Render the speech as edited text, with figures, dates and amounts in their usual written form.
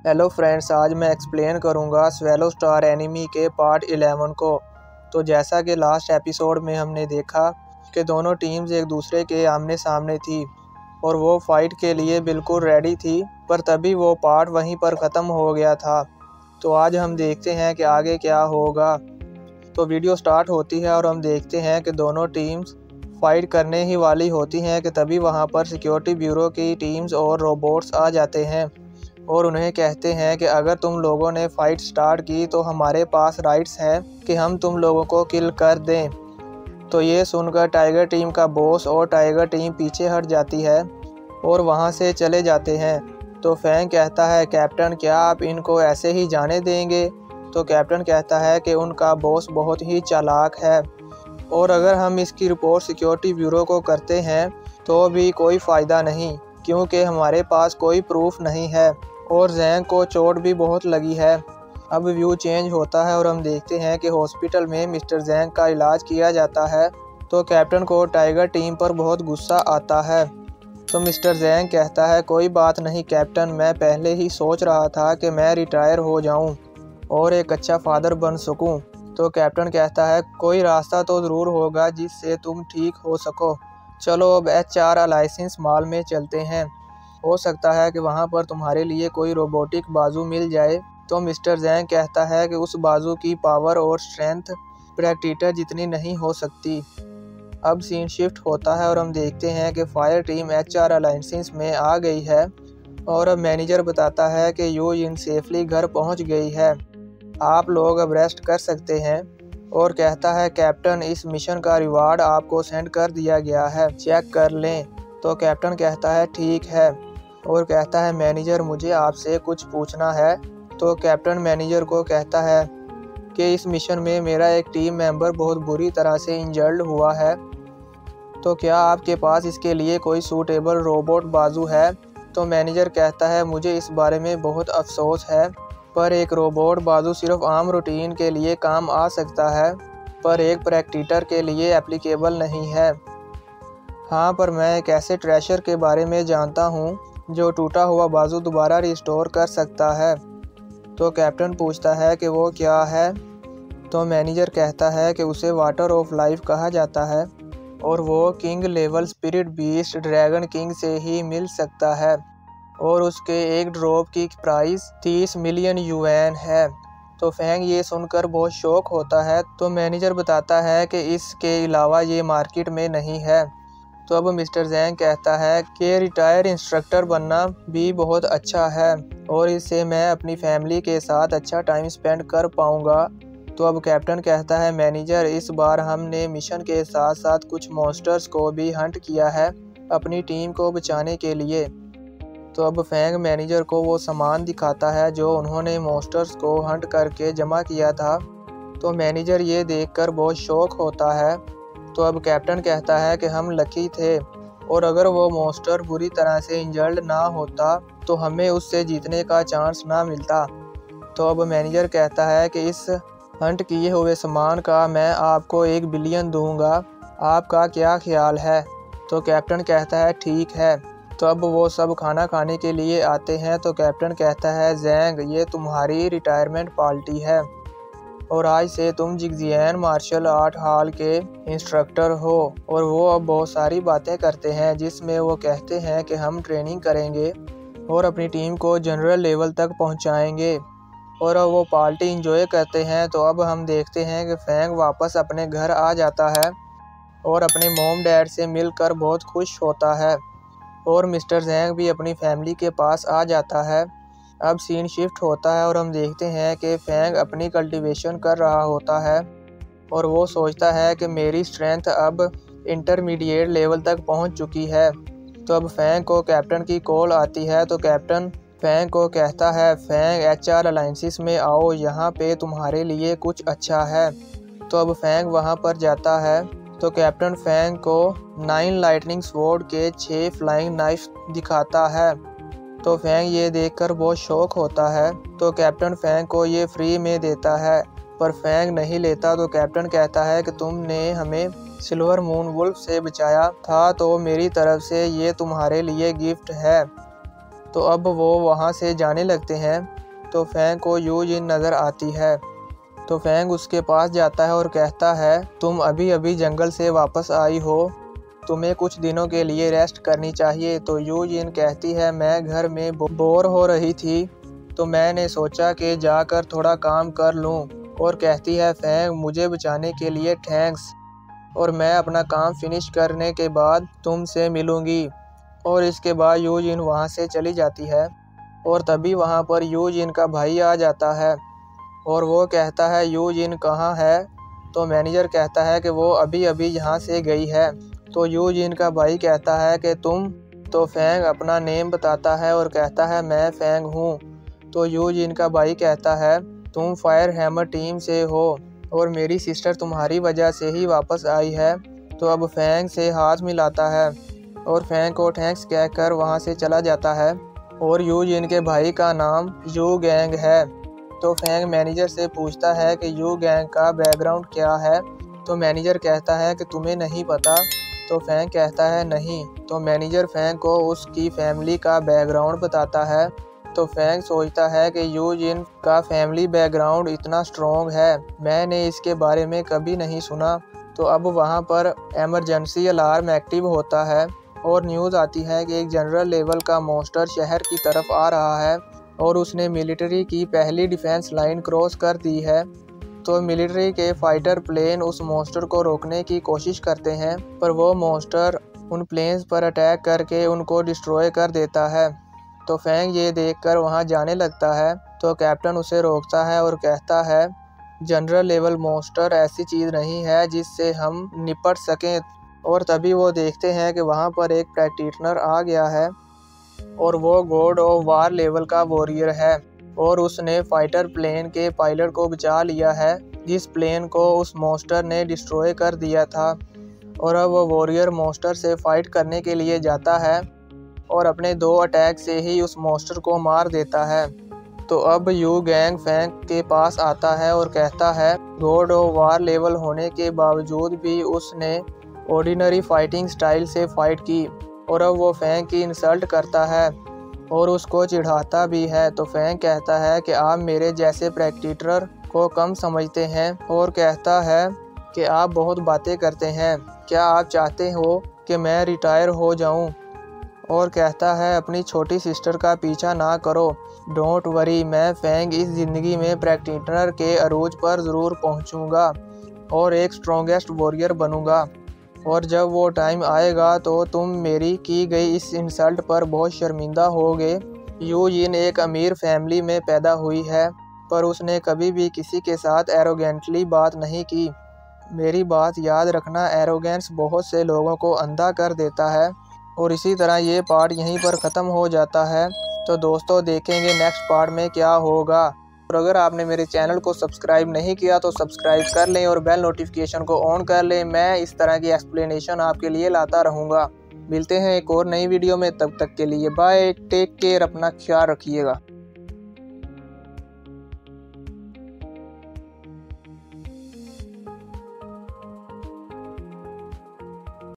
Hello friends, आज मैं explain करूंगा स्वेलो स्टार एनिमी के पार्ट 11 को। तो जैसा कि लास्ट एपिसोड में हमने देखा कि दोनों टीम्स एक दूसरे के आमने सामने थी और वो फाइट के लिए बिल्कुल रेडी थी, पर तभी वो पार्ट वहीं पर ख़त्म हो गया था। तो आज हम देखते हैं कि आगे क्या होगा। तो वीडियो स्टार्ट होती है और हम देखते हैं कि दोनों टीम्स फाइट करने ही वाली होती हैं कि तभी वहाँ पर सिक्योरिटी ब्यूरो की टीम्स और रोबोट्स आ जाते हैं और उन्हें कहते हैं कि अगर तुम लोगों ने फ़ाइट स्टार्ट की तो हमारे पास राइट्स हैं कि हम तुम लोगों को किल कर दें। तो ये सुनकर टाइगर टीम का बॉस और टाइगर टीम पीछे हट जाती है और वहाँ से चले जाते हैं। तो फैंग कहता है, कैप्टन क्या आप इनको ऐसे ही जाने देंगे? तो कैप्टन कहता है कि उनका बॉस बहुत ही चालाक है और अगर हम इसकी रिपोर्ट सिक्योरिटी ब्यूरो को करते हैं तो भी कोई फ़ायदा नहीं, क्योंकि हमारे पास कोई प्रूफ नहीं है और जैंग को चोट भी बहुत लगी है। अब व्यू चेंज होता है और हम देखते हैं कि हॉस्पिटल में मिस्टर जैंग का इलाज किया जाता है। तो कैप्टन को टाइगर टीम पर बहुत गुस्सा आता है। तो मिस्टर जैंग कहता है, कोई बात नहीं कैप्टन, मैं पहले ही सोच रहा था कि मैं रिटायर हो जाऊं और एक अच्छा फादर बन सकूं। तो कैप्टन कहता है, कोई रास्ता तो ज़रूर होगा जिससे तुम ठीक हो सको। चलो अब HR लाइसेंस मॉल में चलते हैं, हो सकता है कि वहाँ पर तुम्हारे लिए कोई रोबोटिक बाजू मिल जाए। तो मिस्टर जैंग कहता है कि उस बाजू की पावर और स्ट्रेंथ प्रेडेटर जितनी नहीं हो सकती। अब सीन शिफ्ट होता है और हम देखते हैं कि फायर टीम HR लाइसेंस में आ गई है और अब मैनेजर बताता है कि यू इन सेफली घर पहुँच गई है, आप लोग अब रेस्ट कर सकते हैं। और कहता है, कैप्टन इस मिशन का रिवार्ड आपको सेंड कर दिया गया है, चेक कर लें। तो कैप्टन कहता है ठीक है और कहता है, मैनेजर मुझे आपसे कुछ पूछना है। तो कैप्टन मैनेजर को कहता है कि इस मिशन में मेरा एक टीम मेंबर बहुत बुरी तरह से इंजर्ड हुआ है, तो क्या आपके पास इसके लिए कोई सूटेबल रोबोट बाजू है? तो मैनेजर कहता है, मुझे इस बारे में बहुत अफसोस है, पर एक रोबोट बाजू सिर्फ आम रूटीन के लिए काम आ सकता है, पर एक प्रैक्टिटर के लिए एप्लीकेबल नहीं है। हाँ, पर मैं एक ऐसे ट्रेशर के बारे में जानता हूँ जो टूटा हुआ बाजू दोबारा रिस्टोर कर सकता है। तो कैप्टन पूछता है कि वो क्या है? तो मैनेजर कहता है कि उसे वाटर ऑफ लाइफ कहा जाता है और वो king level spirit beast dragon king से ही मिल सकता है और उसके एक ड्रॉप की प्राइस 30 मिलियन UN है। तो फैंग ये सुनकर बहुत शौक होता है। तो मैनेजर बताता है कि इसके अलावा ये मार्केट में नहीं है। तो अब मिस्टर जैंग कहता है कि रिटायर इंस्ट्रक्टर बनना भी बहुत अच्छा है और इससे मैं अपनी फैमिली के साथ अच्छा टाइम स्पेंड कर पाऊंगा। तो अब कैप्टन कहता है, मैनेजर इस बार हमने मिशन के साथ साथ कुछ मॉन्स्टर्स को भी हंट किया है अपनी टीम को बचाने के लिए। तो अब फैंग मैनेजर को वो सामान दिखाता है जो उन्होंने मॉन्स्टर्स को हंट करके जमा किया था। तो मैनेजर ये देखकर बहुत शौक होता है। तो अब कैप्टन कहता है कि हम लकी थे और अगर वो मॉन्स्टर बुरी तरह से इंजर्ड ना होता तो हमें उससे जीतने का चांस ना मिलता। तो अब मैनेजर कहता है कि इस हंट किए हुए सामान का मैं आपको 1 बिलियन दूंगा, आपका क्या ख्याल है? तो कैप्टन कहता है ठीक है। तो अब वो सब खाना खाने के लिए आते हैं। तो कैप्टन कहता है, जैंग ये तुम्हारी रिटायरमेंट पार्टी है और आज से तुम जिगजियान मार्शल आर्ट हॉल के इंस्ट्रक्टर हो। और वो अब बहुत सारी बातें करते हैं जिसमें वो कहते हैं कि हम ट्रेनिंग करेंगे और अपनी टीम को जनरल लेवल तक पहुंचाएंगे और अब वो पार्टी इंजॉय करते हैं। तो अब हम देखते हैं कि फैंग वापस अपने घर आ जाता है और अपने मॉम डैड से मिलकर बहुत खुश होता है और मिस्टर जैंग भी अपनी फैमिली के पास आ जाता है। अब सीन शिफ्ट होता है और हम देखते हैं कि फैंग अपनी कल्टीवेशन कर रहा होता है और वो सोचता है कि मेरी स्ट्रेंथ अब इंटरमीडिएट लेवल तक पहुंच चुकी है। तो अब फैंग को कैप्टन की कॉल आती है। तो कैप्टन फैंग को कहता है, फैंग HR अलाइंसिस में आओ, यहाँ पे तुम्हारे लिए कुछ अच्छा है। तो अब फैंग वहाँ पर जाता है। तो कैप्टन फैंग को 9 लाइटनिंग स्वॉर्ड के 6 फ्लाइंग नाइफ दिखाता है। तो फैंग ये देखकर बहुत शौक होता है। तो कैप्टन फैंग को ये फ्री में देता है, पर फैंग नहीं लेता। तो कैप्टन कहता है कि तुमने हमें सिल्वर मून वुल्फ से बचाया था, तो मेरी तरफ से ये तुम्हारे लिए गिफ्ट है। तो अब वो वहाँ से जाने लगते हैं। तो फैंग को यू जिन नज़र आती है। तो फैंग उसके पास जाता है और कहता है, तुम अभी अभी जंगल से वापस आई हो, तुम्हें कुछ दिनों के लिए रेस्ट करनी चाहिए। तो यू जिन कहती है, मैं घर में बोर हो रही थी तो मैंने सोचा कि जाकर थोड़ा काम कर लूं। और कहती है, फैंग मुझे बचाने के लिए थैंक्स, और मैं अपना काम फिनिश करने के बाद तुमसे मिलूंगी। और इसके बाद यू जिन वहाँ से चली जाती है। और तभी वहाँ पर यू जिन का भाई आ जाता है और वो कहता है, यू जिन कहाँ है? तो मैनेजर कहता है कि वो अभी अभी यहाँ से गई है। तो यू जिन का भाई कहता है कि तुम? तो फैंग अपना नेम बताता है और कहता है, मैं फैंग हूँ। तो यू जिन का भाई कहता है, तुम फायर हैमर टीम से हो और मेरी सिस्टर तुम्हारी वजह से ही वापस आई है। तो अब फैंग से हाथ मिलाता है और फैंग को थैंक्स कहकर वहाँ से चला जाता है। और यू जिन के भाई का नाम यू गैंग है। तो फैंग मैनेजर से पूछता है कि यू गैंग का बैकग्राउंड क्या है। तो मैनेजर कहता है कि तुम्हें नहीं पता। तो फैंग कहता है, नहीं। तो मैनेजर फैंग को उसकी फैमिली का बैकग्राउंड बताता है। तो फैंग सोचता है कि यू जिन का फैमिली बैकग्राउंड इतना स्ट्रॉन्ग है, मैंने इसके बारे में कभी नहीं सुना। तो अब वहाँ पर एमरजेंसी अलार्म एक्टिव होता है और न्यूज़ आती है कि एक जनरल लेवल का मॉन्स्टर शहर की तरफ आ रहा है और उसने मिलिट्री की पहली डिफेंस लाइन क्रॉस कर दी है। तो मिलिट्री के फाइटर प्लेन उस मॉन्स्टर को रोकने की कोशिश करते हैं, पर वो मॉन्स्टर उन प्लेन्स पर अटैक करके उनको डिस्ट्रॉय कर देता है। तो फैंग ये देखकर वहां जाने लगता है। तो कैप्टन उसे रोकता है और कहता है, जनरल लेवल मॉन्स्टर ऐसी चीज़ नहीं है जिससे हम निपट सकें। और तभी वो देखते हैं कि वहाँ पर एक प्रैक्टिशनर आ गया है और वो गॉड ऑफ वार लेवल का वॉरियर है और उसने फाइटर प्लेन के पायलट को बचा लिया है, जिस प्लेन को उस मॉन्स्टर ने डिस्ट्रॉय कर दिया था। और अब वो वॉरियर मॉन्स्टर से फाइट करने के लिए जाता है और अपने 2 अटैक से ही उस मॉन्स्टर को मार देता है। तो अब यू गैंग फैंग के पास आता है और कहता है, गॉड ऑफ वार लेवल होने के बावजूद भी उसने ऑर्डिनरी फाइटिंग स्टाइल से फाइट की। और अब वो फैंग की इंसल्ट करता है और उसको चिढ़ाता भी है। तो फैंग कहता है कि आप मेरे जैसे प्रैक्टिशनर को कम समझते हैं और कहता है कि आप बहुत बातें करते हैं, क्या आप चाहते हो कि मैं रिटायर हो जाऊं? और कहता है, अपनी छोटी सिस्टर का पीछा ना करो, डोंट वरी, मैं फैंग इस ज़िंदगी में प्रैक्टिशनर के अरूज पर ज़रूर पहुंचूंगा और एक स्ट्रॉन्गेस्ट वॉरियर बनूंगा। और जब वो टाइम आएगा तो तुम मेरी की गई इस इंसल्ट पर बहुत शर्मिंदा होगे। यू जिन एक अमीर फैमिली में पैदा हुई है, पर उसने कभी भी किसी के साथ एरोगेंटली बात नहीं की। मेरी बात याद रखना, एरोगेंस बहुत से लोगों को अंधा कर देता है। और इसी तरह ये पार्ट यहीं पर ख़त्म हो जाता है। तो दोस्तों, देखेंगे नेक्स्ट पार्ट में क्या होगा। और अगर आपने मेरे चैनल को सब्सक्राइब नहीं किया तो सब्सक्राइब कर लें और बेल नोटिफिकेशन को ऑन कर लें। मैं इस तरह की एक्सप्लेनेशन आपके लिए लाता रहूँगा। मिलते हैं एक और नई वीडियो में, तब तक के लिए बाय, टेक केयर, अपना ख्याल रखिएगा।